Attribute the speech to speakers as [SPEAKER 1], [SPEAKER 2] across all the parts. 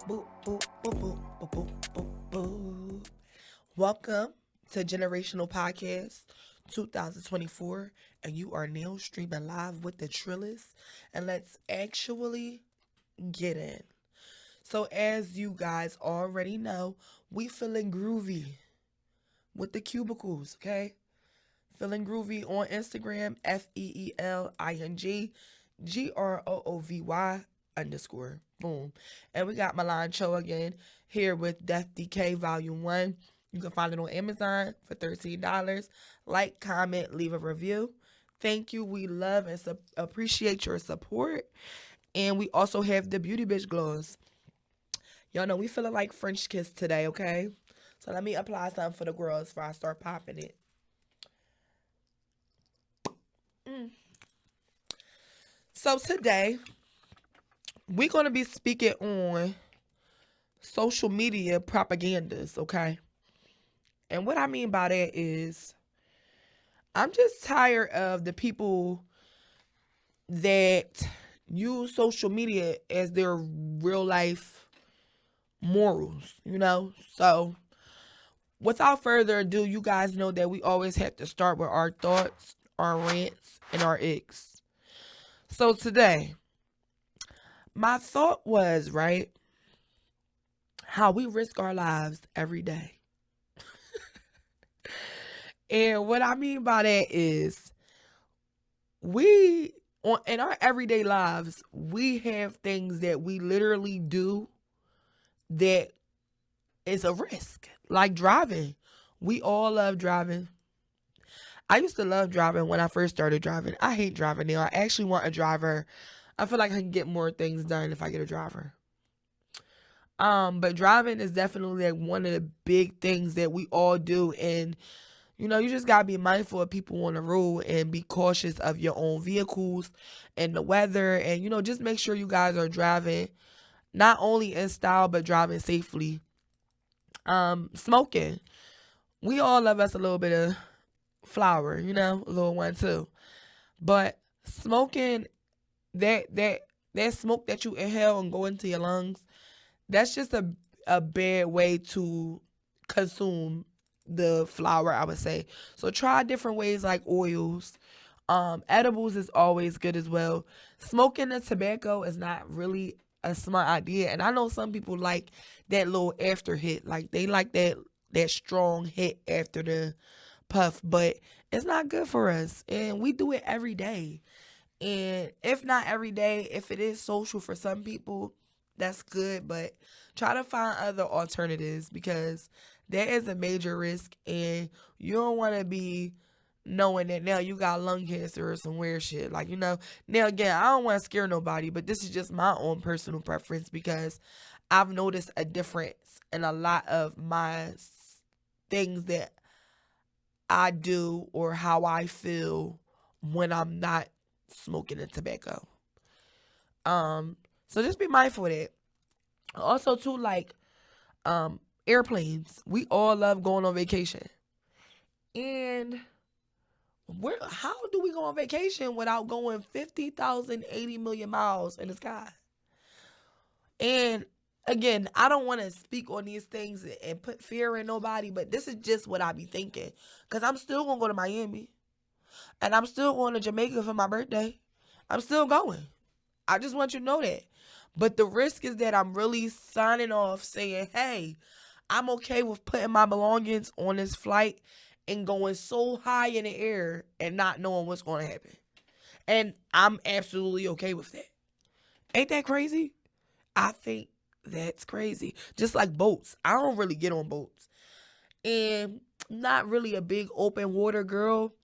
[SPEAKER 1] Boop, boop, boop, boop, boop, boop, boop, boop. Welcome to Generational Podcast 2024, and you are now streaming live with the Trillis. And let's actually get in. So, as you guys already know, we feeling groovy with the cubicles, okay? Feeling groovy on Instagram, FeelingGroovy_. Boom. And we got Milan Cho again here with Death Decay Volume 1. You can find it on Amazon for $13. Like, comment, leave a review. Thank you. We love and appreciate your support. And we also have the Beauty Bitch Glows. Y'all know we feeling like French kiss today, okay? So let me apply something for the girls before I start popping it. So today, we're going to be speaking on social media propagandas, okay? And what I mean by that is I'm just tired of the people that use social media as their real life morals, you know? So, without further ado, you guys know that we always have to start with our thoughts, our rants, and our icks. So, today, my thought was, right, how we risk our lives every day. And what I mean by that is we in our everyday lives, we have things that we literally do that is a risk. Like driving. We all love driving. I used to love driving when I first started driving. I hate driving now. I actually want a driver. I feel like I can get more things done if I get a driver. But driving is definitely like one of the big things that we all do, and you know, you just gotta be mindful of people on the road and be cautious of your own vehicles and the weather, and you know, just make sure you guys are driving not only in style but driving safely. Smoking. We all love us a little bit of flower, you know, a little one too. But smoking, that smoke that you inhale and go into your lungs, that's just a bad way to consume the flower, I would say. So try different ways like oils. Edibles is always good as well. Smoking the tobacco is not really a smart idea. And I know some people like that little after hit. Like they like that strong hit after the puff, but it's not good for us. And we do it every day. And if not every day, if it is social for some people, that's good. But try to find other alternatives because there is a major risk, and you don't want to be knowing that now you got lung cancer or some weird shit. Like, you know, now again, I don't want to scare nobody, but this is just my own personal preference because I've noticed a difference in a lot of my things that I do or how I feel when I'm not smoking the tobacco. So just be mindful of that. Also too, like airplanes. We all love going on vacation. And where how do we go on vacation without going 50,000, 80 million miles in the sky? And again, I don't want to speak on these things and put fear in nobody, but this is just what I be thinking. Cause I'm still gonna go to Miami. And I'm still going to Jamaica for my birthday. I'm still going. I just want you to know that. But the risk is that I'm really signing off saying, hey, I'm okay with putting my belongings on this flight and going so high in the air and not knowing what's going to happen. And I'm absolutely okay with that. Ain't that crazy? I think that's crazy. Just like boats. I don't really get on boats. And I'm not really a big open water girl.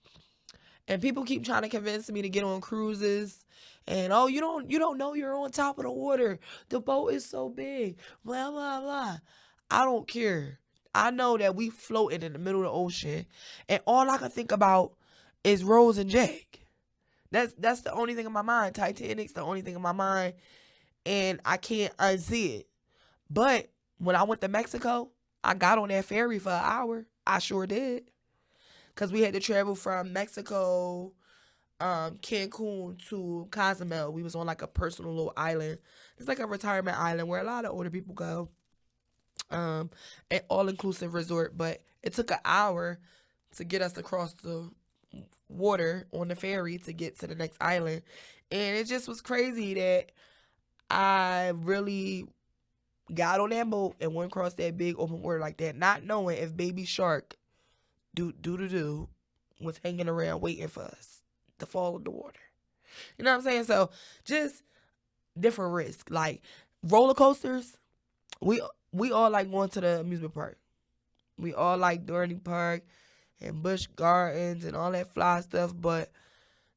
[SPEAKER 1] And people keep trying to convince me to get on cruises. And oh, you don't know you're on top of the water. The boat is so big. Blah blah blah. I don't care. I know that we floating in the middle of the ocean, and all I can think about is Rose and Jack. That's the only thing in my mind. Titanic's the only thing in my mind, and I can't unsee it. But when I went to Mexico, I got on that ferry for an hour. I sure did, cause we had to travel from Mexico Cancun to Cozumel. We was on like a personal little island. It's like a retirement island where a lot of older people go. Um, an all inclusive resort, but it took an hour to get us across the water on the ferry to get to the next island. And it just was crazy that I really got on that boat and went across that big open water like that, not knowing if Baby Shark do was hanging around waiting for us to fall in the water. You know what I'm saying? So just different risk. Like roller coasters, we we all like going to the amusement park. We all like Dorney Park and Busch Gardens and all that fly stuff, but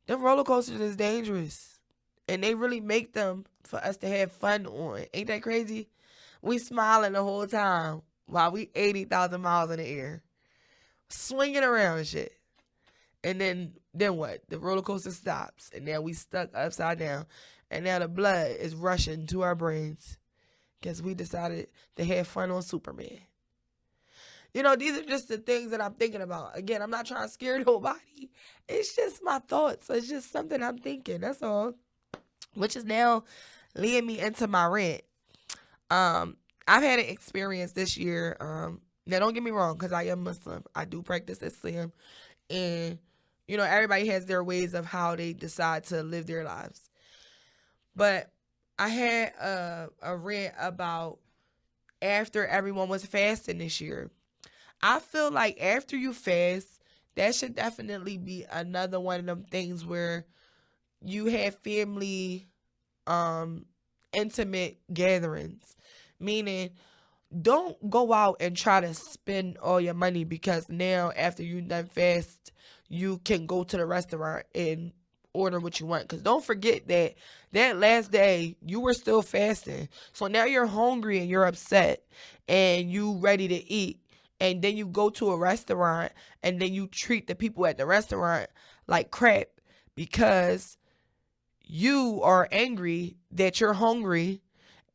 [SPEAKER 1] them roller coasters is dangerous. And they really make them for us to have fun on. Ain't that crazy? We smiling the whole time while we 80,000 miles in the air, swinging around and shit. And then what? The roller coaster stops, and now we stuck upside down, and now the blood is rushing to our brains because we decided to have fun on Superman. You know, these are just the things that I'm thinking about. Again, I'm not trying to scare nobody. It's just my thoughts. It's just something I'm thinking. That's all. Which is now leading me into my rant. I've had an experience this year. Now don't get me wrong, because I am Muslim. I do practice Islam, and you know everybody has their ways of how they decide to live their lives. But I had a rant about after everyone was fasting this year. I feel like after you fast, that should definitely be another one of them things where you have family intimate gatherings. Meaning don't go out and try to spend all your money because now after you done fast, you can go to the restaurant and order what you want. Because don't forget that that last day you were still fasting. So now you're hungry and you're upset and you ready to eat. And then you go to a restaurant and then you treat the people at the restaurant like crap because you are angry that you're hungry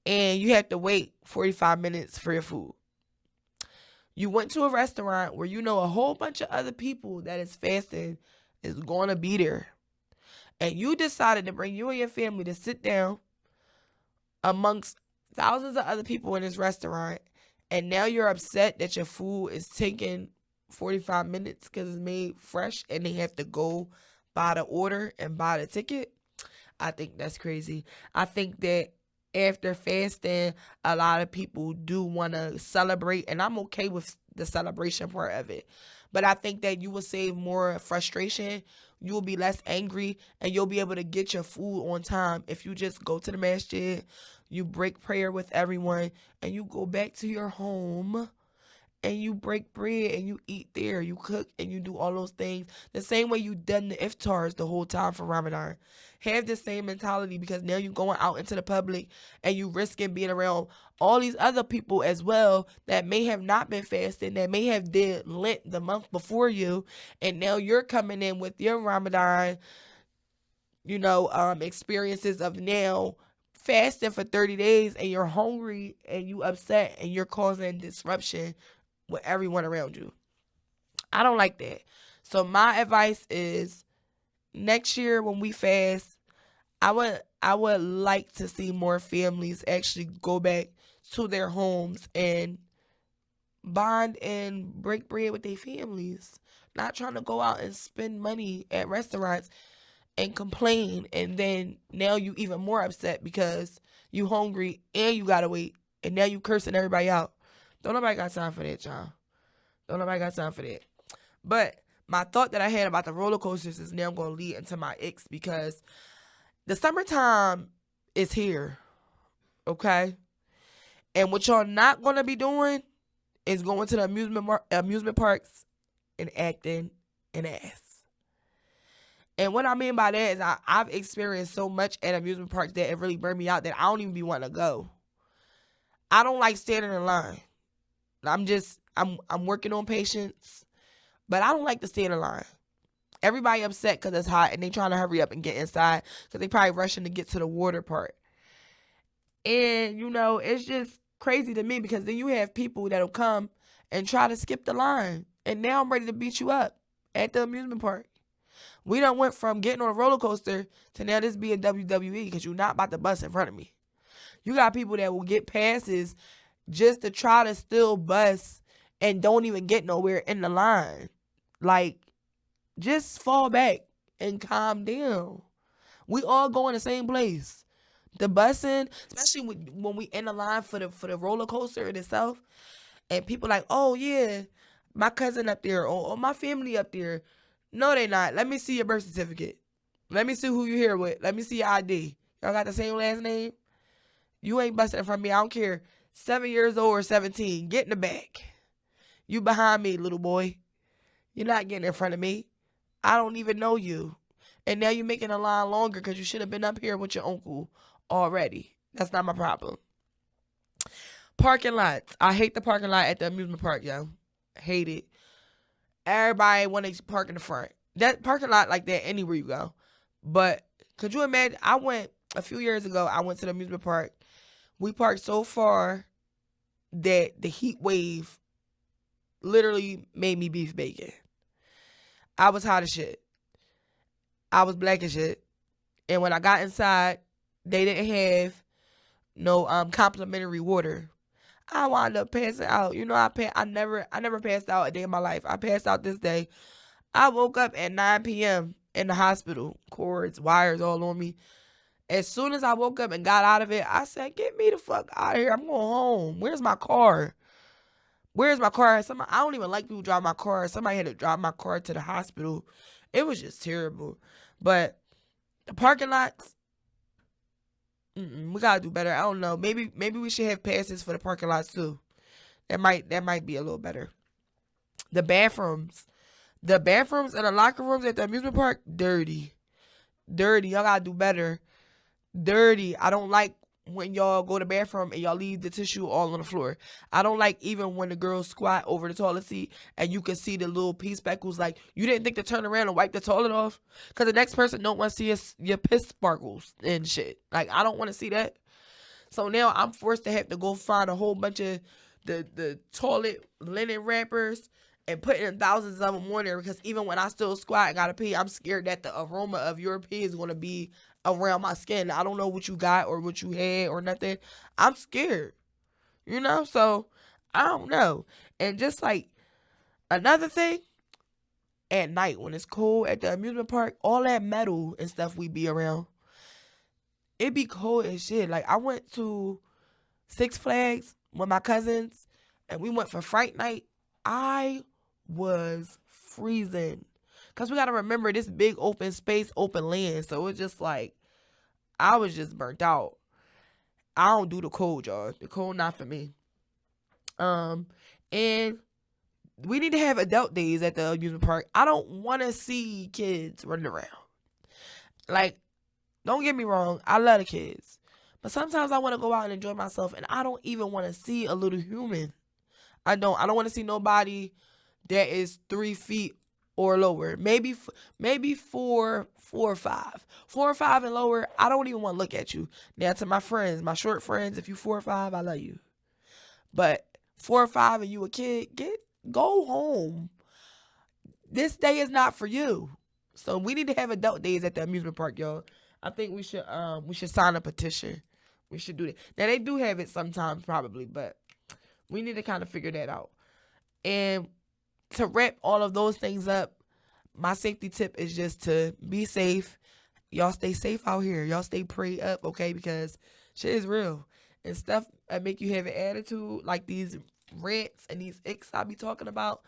[SPEAKER 1] and you have to wait 45 minutes for your food. You went to a restaurant where you know a whole bunch of other people that is fasting is going to be there. And you decided to bring you and your family to sit down amongst thousands of other people in this restaurant. And now you're upset that your food is taking 45 minutes because it's made fresh and they have to go buy the order and buy the ticket. I think that's crazy. I think that after fasting, a lot of people do want to celebrate, and I'm okay with the celebration part of it. But I think that you will save more frustration. You will be less angry, and you'll be able to get your food on time if you just go to the masjid, you break prayer with everyone, and you go back to your home and you break bread and you eat there. You cook and you do all those things the same way you done the iftars the whole time for Ramadan. Have the same mentality because now you're going out into the public and you risking being around all these other people as well that may have not been fasting, that may have did Lent the month before you, and now you're coming in with your Ramadan, experiences of now fasting for 30 days and you're hungry and you upset and you're causing disruption with everyone around you. I don't like that. So my advice is next year when we fast, I would like to see more families actually go back to their homes and bond and break bread with their families. Not trying to go out and spend money at restaurants and complain, and then now you even more upset because you hungry and you gotta wait and now you cursing everybody out. Don't nobody got time for that, y'all. Don't nobody got time for that. But my thought that I had about the roller coasters is now going to lead into my icks because the summertime is here, okay? And what y'all not going to be doing is going to the amusement parks and acting an ass. And what I mean by that is I've experienced so much at amusement parks that it really burned me out that I don't even be wanting to go. I don't like standing in line. I'm working on patience, but I don't like to stand in line. Everybody upset because it's hot and they trying to hurry up and get inside because they probably rushing to get to the water part. And, it's just crazy to me because then you have people that'll come and try to skip the line. And now I'm ready to beat you up at the amusement park. We done went from getting on a roller coaster to now this being WWE because you're not about to bust in front of me. You got people that will get passes just to try to still bust and don't even get nowhere in the line. Like, just fall back and calm down. We all go in the same place. The busing, especially when we in the line for the roller coaster in itself, and people like, oh yeah, my cousin up there or my family up there. No, they not. Let me see your birth certificate. Let me see who you here with. Let me see your ID. Y'all got the same last name? You ain't busting in front of me. I don't care. 7 years old or 17. Get in the back. You behind me, little boy. You're not getting in front of me. I don't even know you. And now you're making the line longer because you should have been up here with your uncle already. That's not my problem. Parking lots. I hate the parking lot at the amusement park, yo. Hate it. Everybody want to park in the front. That parking lot like that anywhere you go. But could you imagine? I went a few years ago. I went to the amusement park. We parked so far that the heat wave literally made me beef bacon. I was hot as shit. I was black as shit. And when I got inside, they didn't have no complimentary water. I wound up passing out. You know, I never passed out a day in my life. I passed out this day. I woke up at 9 p.m. in the hospital. Cords, wires all on me. As soon as I woke up and got out of it, I said, get me the fuck out of here. I'm going home. Where's my car? Where's my car? I don't even like people drive my car. Somebody had to drive my car to the hospital. It was just terrible. But the parking lots, we gotta do better. I don't know. Maybe we should have passes for the parking lots too. That might be a little better. The bathrooms and the locker rooms at the amusement park, dirty. Y'all gotta do better. Dirty. I don't like when y'all go to the bathroom and y'all leave the tissue all on the floor. I don't like even when the girls squat over the toilet seat and you can see the little pee speckles. Like, you didn't think to turn around and wipe the toilet off? Because the next person don't want to see your piss sparkles and shit. Like, I don't want to see that. So now I'm forced to have to go find a whole bunch of the toilet linen wrappers and put in thousands of them on there, because even when I still squat and gotta pee, I'm scared that the aroma of your pee is gonna be around my skin. I don't know what you got or what you had or nothing. I'm scared, so I don't know. And just like another thing, at night when it's cold at the amusement park, all that metal and stuff we be around, it be cold as shit. Like, I went to Six Flags with my cousins and we went for Fright Night. I was freezing because we got to remember this big open space, open land. So it's just like, I was just burnt out. I don't do the cold, y'all. The cold not for me. And we need to have adult days at the amusement park. I don't want to see kids running around. Like, don't get me wrong, I love the kids. But sometimes I want to go out and enjoy myself, and I don't even want to see a little human. I don't want to see nobody that is 3 feet or lower. Maybe 4 or 5. 4 or 5 and lower, I don't even want to look at you. Now, to my friends, my short friends, if you 4 or 5, I love you. But 4 or 5 and you a kid, go home. This day is not for you. So we need to have adult days at the amusement park, y'all. I think we should sign a petition. We should do that. Now, they do have it sometimes, probably, but we need to kind of figure that out. And to wrap all of those things up, my safety tip is just to be safe. Y'all stay safe out here. Y'all stay prayed up, okay? Because shit is real. And stuff that make you have an attitude, like these rants and these icks I be talking about,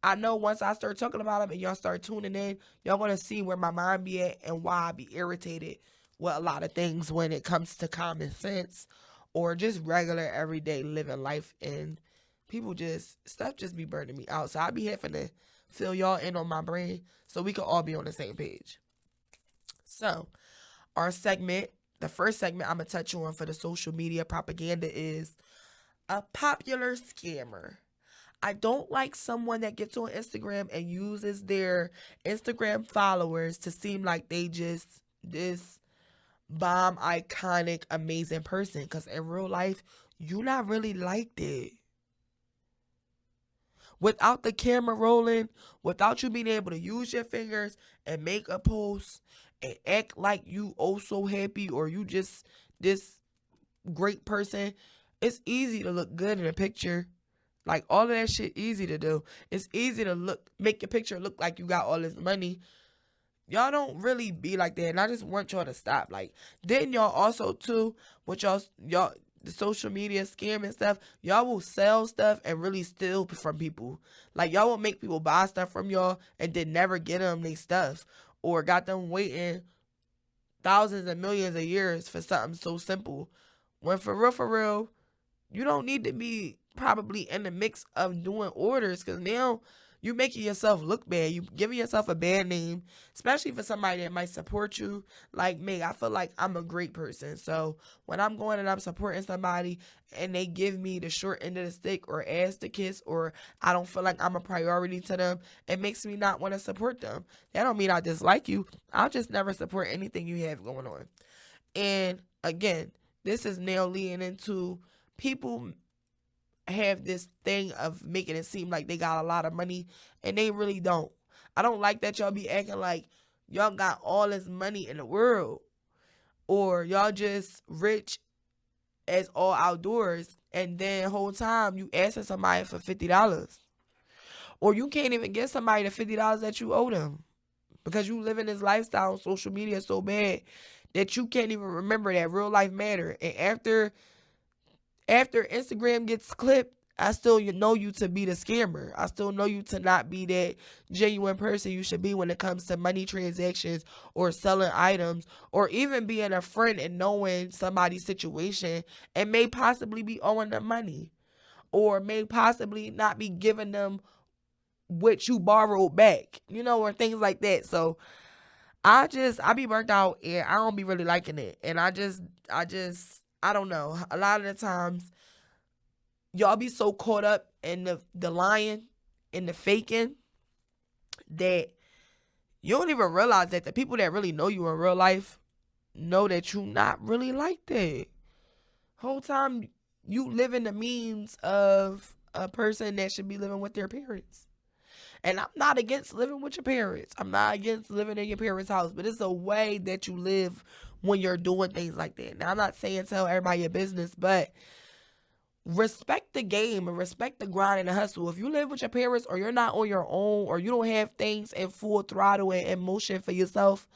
[SPEAKER 1] I know once I start talking about them and y'all start tuning in, y'all going to see where my mind be at and why I be irritated with a lot of things when it comes to common sense or just regular everyday living life. And stuff just be burning me out. So I be having to fill y'all in on my brain so we can all be on the same page. So our segment, the first segment I'm going to touch on for the social media propaganda is a popular scammer. I don't like someone that gets on Instagram and uses their Instagram followers to seem like they just this bomb, iconic, amazing person. Because in real life, you're not really like that. without the camera rolling, without you being able to use your fingers and make a post and act like you oh so happy or you just this great person, it's easy to look good in a picture. Like all of that shit easy to do. It's easy to make your picture look like you got all this money. Y'all don't really be like that, and I just want y'all to stop. Like, then y'all also too, with y'all the social media scam and stuff, y'all will sell stuff and really steal from people. Like y'all will make people buy stuff from y'all and then never get them their stuff, or got them waiting thousands and millions of years for something so simple. When for real, you don't need to be probably in the mix of doing orders, because now you making yourself look bad. You giving yourself a bad name, especially for somebody that might support you. Like me, I feel like I'm a great person. So when I'm going and I'm supporting somebody and they give me the short end of the stick or ass to kiss, or I don't feel like I'm a priority to them, it makes me not want to support them. That don't mean I dislike you. I'll just never support anything you have going on. And again, this is now leading into people have this thing of making it seem like they got a lot of money and they really don't. I don't like that y'all be acting like y'all got all this money in the world, or y'all just rich as all outdoors, and then whole time you asking somebody for $50, or you can't even get somebody the $50 that you owe them because you live in this lifestyle on social media so bad that you can't even remember that real life matter. And after Instagram gets clipped, I still know you to be the scammer. I still know you to not be that genuine person you should be when it comes to money transactions or selling items, or even being a friend and knowing somebody's situation and may possibly be owing them money, or may possibly not be giving them what you borrowed back, or things like that. So I be burnt out and I don't be really liking it. And I don't know. A lot of the times y'all be so caught up in the lying and the faking that you don't even realize that the people that really know you in real life know that you not really like that. Whole time you live in the means of a person that should be living with their parents. And I'm not against living with your parents. I'm not against living in your parents' house, but it's a way that you live when you're doing things like that. Now, I'm not saying tell everybody your business, but respect the game and respect the grind and the hustle. If you live with your parents, or you're not on your own, or you don't have things in full throttle and in motion for yourself,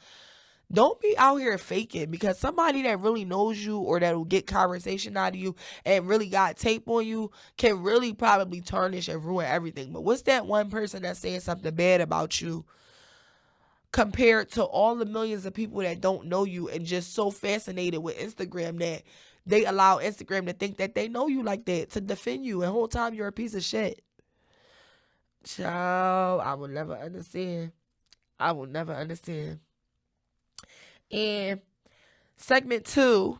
[SPEAKER 1] don't be out here faking, because somebody that really knows you or that will get conversation out of you and really got tape on you can really probably tarnish and ruin everything. But what's that one person that's saying something bad about you compared to all the millions of people that don't know you and just so fascinated with Instagram that they allow Instagram to think that they know you like that, to defend you, and the whole time you're a piece of shit. Child, I will never understand. I will never understand. And segment 2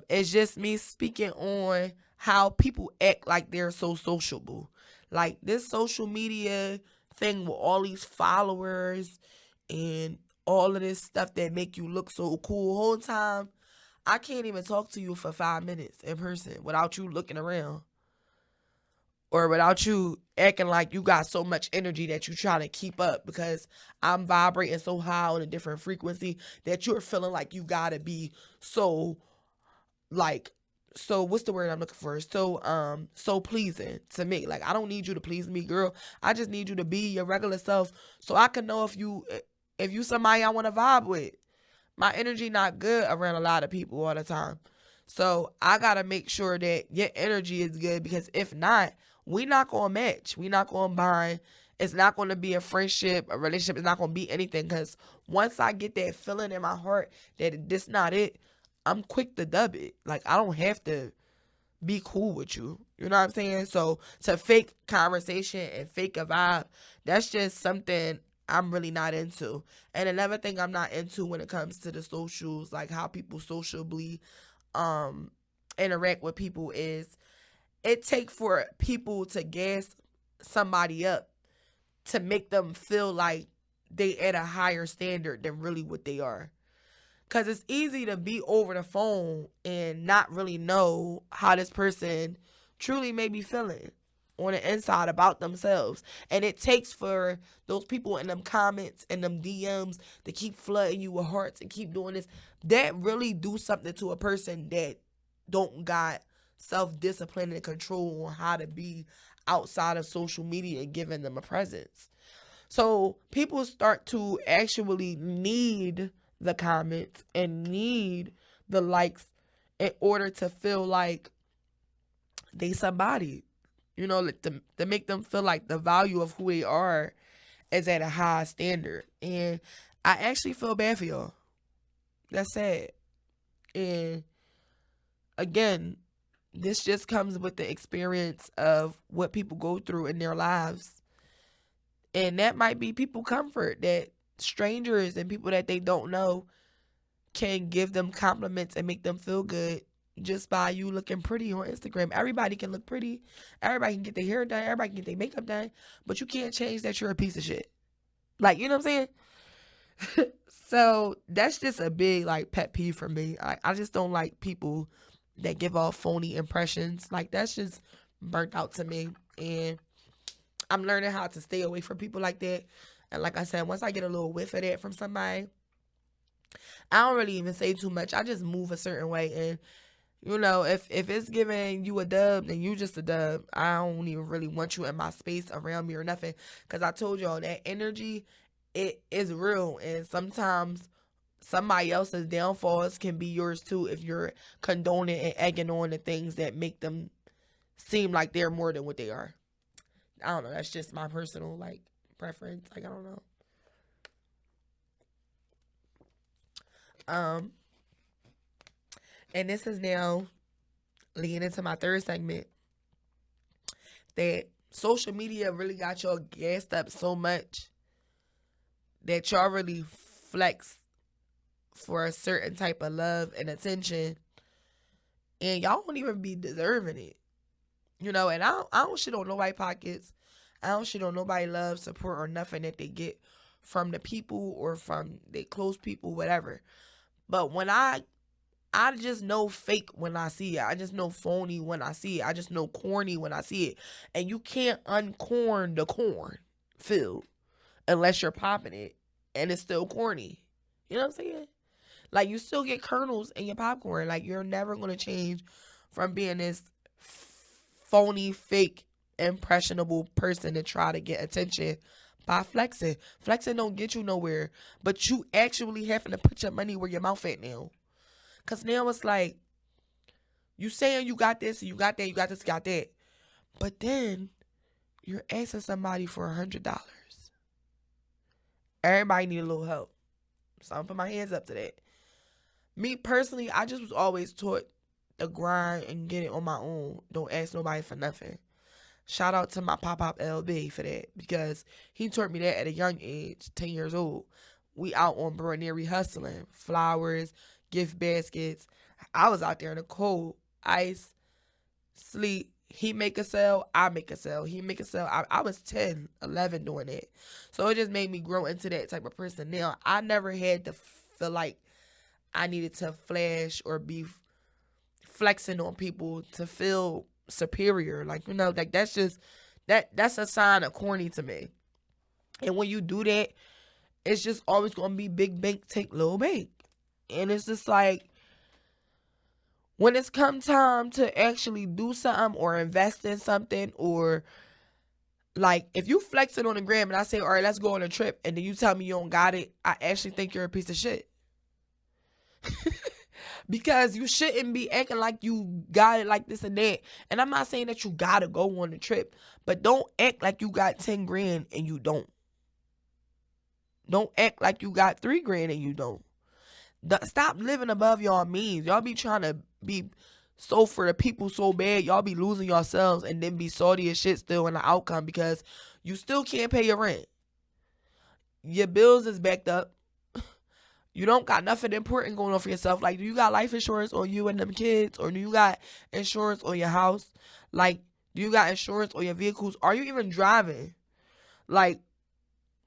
[SPEAKER 1] is just me speaking on how people act like they're so sociable. Like this social media thing with all these followers and all of this stuff that make you look so cool. Whole time I can't even talk to you for 5 minutes in person without you looking around, or without you acting like you got so much energy that you trying to keep up because I'm vibrating so high on a different frequency that you're feeling like you gotta be so, like, so what's the word I'm looking for? So pleasing to me. Like, I don't need you to please me, girl. I just need you to be your regular self so I can know if you somebody I want to vibe with. My energy not good around a lot of people all the time. So I gotta make sure that your energy is good, because if not, we not gonna match. We not gonna bind. It's not gonna be a friendship, a relationship. It's not gonna be anything, because once I get that feeling in my heart that this not it, I'm quick to dub it. Like, I don't have to be cool with you. You know what I'm saying? So to fake conversation and fake a vibe, that's just something I'm really not into. And another thing I'm not into when it comes to the socials, like how people sociably interact with people, is it take for people to gas somebody up to make them feel like they at a higher standard than really what they are. Because it's easy to be over the phone and not really know how this person truly may be feeling. on the inside about themselves. And it takes for those people in them comments and them DMs to keep flooding you with hearts and keep doing this. That really do something to a person that don't got self-discipline and control on how to be outside of social media and giving them a presence. So people start to actually need the comments and need the likes in order to feel like they somebody. To make them feel like the value of who they are is at a high standard. And I actually feel bad for y'all. That's sad. And again, this just comes with the experience of what people go through in their lives. And that might be people comfort, that strangers and people that they don't know can give them compliments and make them feel good just by you looking pretty on Instagram. Everybody can look pretty. Everybody can get their hair done. Everybody can get their makeup done. But you can't change that you're a piece of shit. Like, you know what I'm saying? So that's just a big, like, pet peeve for me. I just don't like people that give off phony impressions. Like, that's just burnt out to me. And I'm learning how to stay away from people like that. And like I said, once I get a little whiff of that from somebody, I don't really even say too much. I just move a certain way. And, if it's giving you a dub, then you just a dub. I don't even really want you in my space around me or nothing. Because I told y'all that energy, it is real. And sometimes somebody else's downfalls can be yours too if you're condoning and egging on the things that make them seem like they're more than what they are. I don't know. That's just my personal, like, preference. Like, I don't know. And this is now leading into my third segment, that social media really got y'all gassed up so much that y'all really flex for a certain type of love and attention, and y'all don't even be deserving it. And I don't shit on nobody pockets. I don't shit on nobody love, support, or nothing that they get from the people or from their close people, whatever. But when I just know fake when I see it. I just know phony when I see it. I just know corny when I see it. And you can't uncorn the corn field unless you're popping it and it's still corny. You know what I'm saying? Like, you still get kernels in your popcorn. Like, you're never going to change from being this phony, fake, impressionable person to try to get attention by flexing. Flexing don't get you nowhere. But you actually having to put your money where your mouth at now. Because now it's like, you saying you got this, you got that, you got this, you got that. But then, you're asking somebody for $100. Everybody need a little help. So I'm going to put my hands up to that. Me personally, I just was always taught to grind and get it on my own. Don't ask nobody for nothing. Shout out to my Pop LB for that. Because he taught me that at a young age, 10 years old. We out on Bronery hustling. Flowers, gift baskets. I was out there in the cold, ice, sleet. He make a sale, I make a sale. He make a sale. I was 10, 11 doing that. So it just made me grow into that type of person. Now, I never had to feel like I needed to flash or be flexing on people to feel superior. Like, like that's just, that's a sign of corny to me. And when you do that, it's just always going to be big bank take little bank. And it's just like, when it's come time to actually do something or invest in something, or like, if you flex it on the gram and I say, all right, let's go on a trip, and then you tell me you don't got it, I actually think you're a piece of shit. Because you shouldn't be acting like you got it like this and that. And I'm not saying that you gotta go on the trip, but don't act like you got 10 grand and you don't. Don't act like you got 3 grand and you don't. Stop living above y'all means. Y'all be trying to be so for the people so bad. Y'all be losing yourselves and then be salty as shit still in the outcome because you still can't pay your rent. Your bills is backed up. You don't got nothing important going on for yourself. Like, do you got life insurance on you and them kids? Or do you got insurance on your house? Like, do you got insurance on your vehicles? Are you even driving? Like,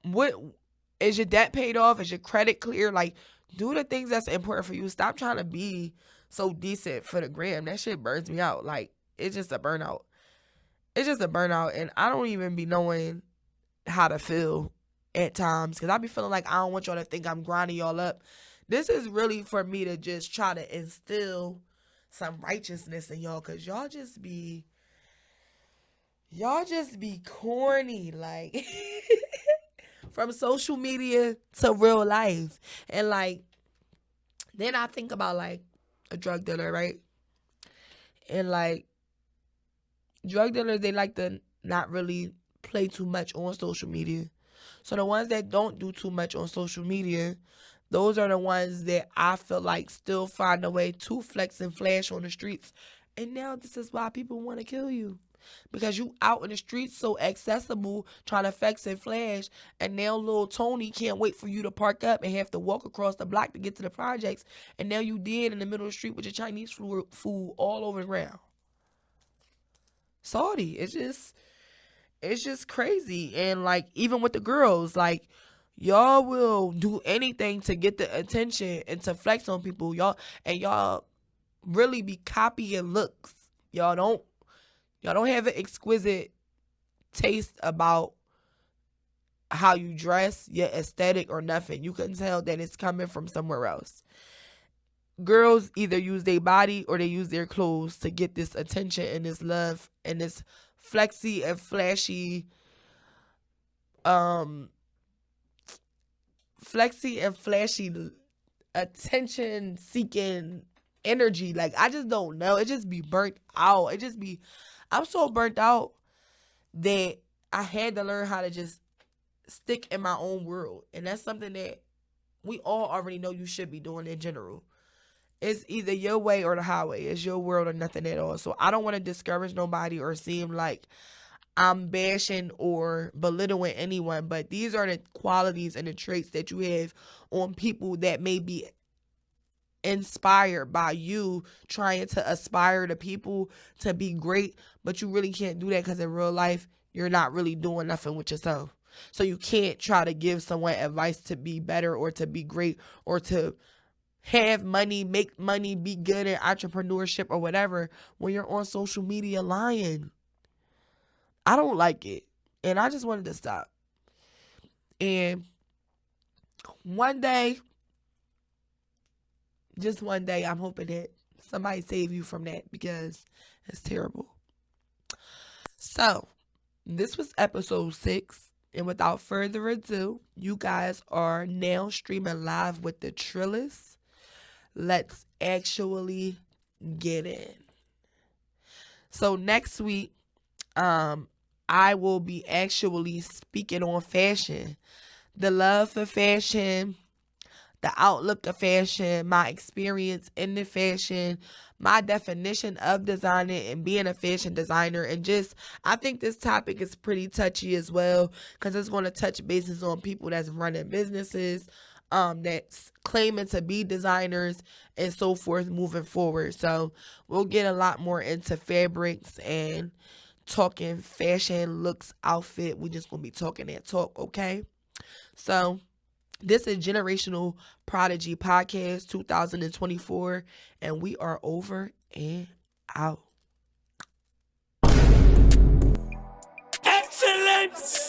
[SPEAKER 1] what is your debt paid off? Is your credit clear? Like, do the things that's important for you. Stop trying to be so decent for the gram. That shit burns me out. Like, it's just a burnout. it's just a burnout, and I don't even be knowing how to feel at times, because I be feeling like I don't want y'all to think I'm grinding y'all up. This is really for me to just try to instill some righteousness in y'all, because y'all just be corny, like from social media to real life. And like, then I think about like a drug dealer, right? And like, drug dealers, they like to not really play too much on social media. So the ones that don't do too much on social media, those are the ones that I feel like still find a way to flex and flash on the streets. And now this is why people want to kill you. Because you out in the streets so accessible trying to flex and flash, and now little Tony can't wait for you to park up and have to walk across the block to get to the projects, and now you dead in the middle of the street with your Chinese food all over the ground. Saudi, it's just crazy. And like, even with the girls, like, y'all will do anything to get the attention and to flex on people. Y'all really be copying looks. Y'all don't have an exquisite taste about how you dress, your aesthetic, or nothing. You can tell that it's coming from somewhere else. Girls either use their body or they use their clothes to get this attention and this love and this flexy and flashy attention seeking energy. Like, I just don't know. It just be burnt out. I'm so burnt out that I had to learn how to just stick in my own world. And that's something that we all already know you should be doing in general. It's either your way or the highway. It's your world or nothing at all. So I don't want to discourage nobody or seem like I'm bashing or belittling anyone, but these are the qualities and the traits that you have on people that may be inspired by you trying to aspire to people to be great, but you really can't do that because in real life, you're not really doing nothing with yourself. So you can't try to give someone advice to be better or to be great or to have money, make money, be good at entrepreneurship or whatever when you're on social media lying. I don't like it. And I just wanted to stop. And one day, just one day, I'm hoping that somebody save you from that because it's terrible. So, this was episode 6. And without further ado, you guys are now streaming live with the Trillist. Let's actually get in. So next week, I will be actually speaking on fashion, the love for fashion, the outlook of fashion, my experience in the fashion, my definition of designing and being a fashion designer. And just, I think this topic is pretty touchy as well because it's going to touch bases on people that's running businesses, that's claiming to be designers and so forth moving forward. So we'll get a lot more into fabrics and talking fashion, looks, outfit. We just gonna be talking that talk, okay? So this is Generational Prodigy Podcast 2024, and we are over and out. Excellence!